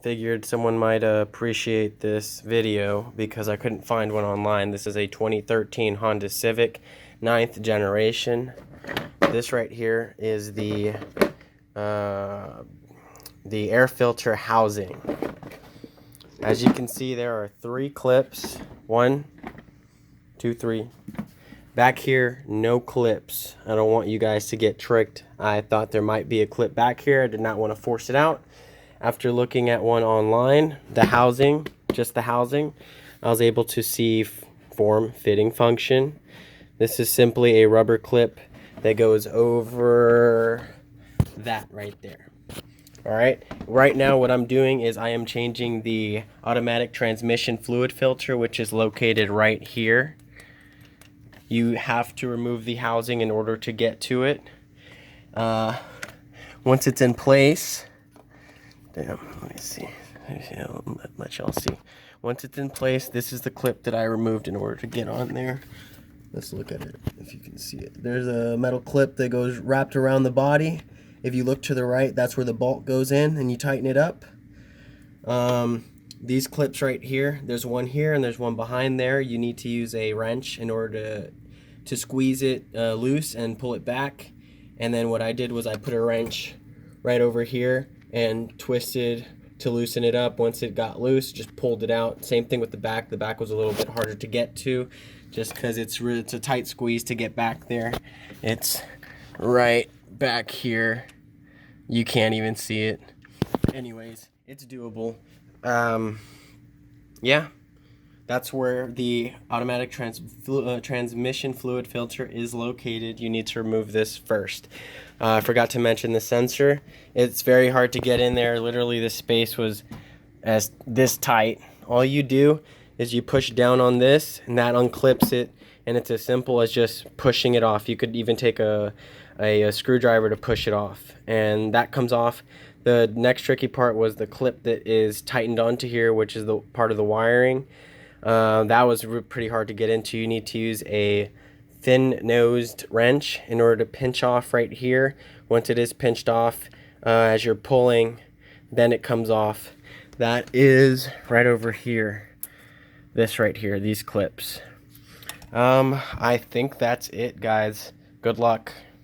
Figured someone might appreciate this video because I couldn't find one online. This is a 2013 Honda Civic, 9th generation. This right here is the air filter housing. As you can see, there are 3 clips. 1, 2, 3. Back here, no clips. I don't want you guys to get tricked. I thought there might be a clip back here. I did not want to force it out. After looking at one online, the housing, just the housing, I was able to see form fitting function. This is simply a rubber clip that goes over that right there. Alright, right now what I'm doing is I am changing the automatic transmission fluid filter, which is located right here. You have to remove the housing in order to get to it. Once it's in place, let me see. Let y'all see. Once it's in place, this is the clip that I removed in order to get on there. Let's look at it if you can see it. There's a metal clip that goes wrapped around the body. If you look to the right, that's where the bolt goes in and you tighten it up. These clips right here, there's one here and there's one behind there. You need to use a wrench in order to squeeze it loose and pull it back. And then what I did was I put a wrench right over here and twisted to loosen it up. Once it got loose, just pulled it out. Same thing with the back. The back was a little bit harder to get to just because it's a tight squeeze to get back there. It's right back here. You can't even see it. Anyways, it's doable. Yeah, that's where the automatic transmission fluid filter is located. You need to remove this first. I forgot to mention the sensor. It's very hard to get in there. Literally, the space was this tight. All you do is you push down on this, and that unclips it, and it's as simple as just pushing it off. You could even take a screwdriver to push it off, and that comes off. The next tricky part was the clip that is tightened onto here, which is the part of the wiring. That was pretty hard to get into. You need to use a thin-nosed wrench in order to pinch off right here. Once it is pinched off, as you're pulling, then it comes off. That is right over here. This right here, these clips. I think that's it, guys. Good luck.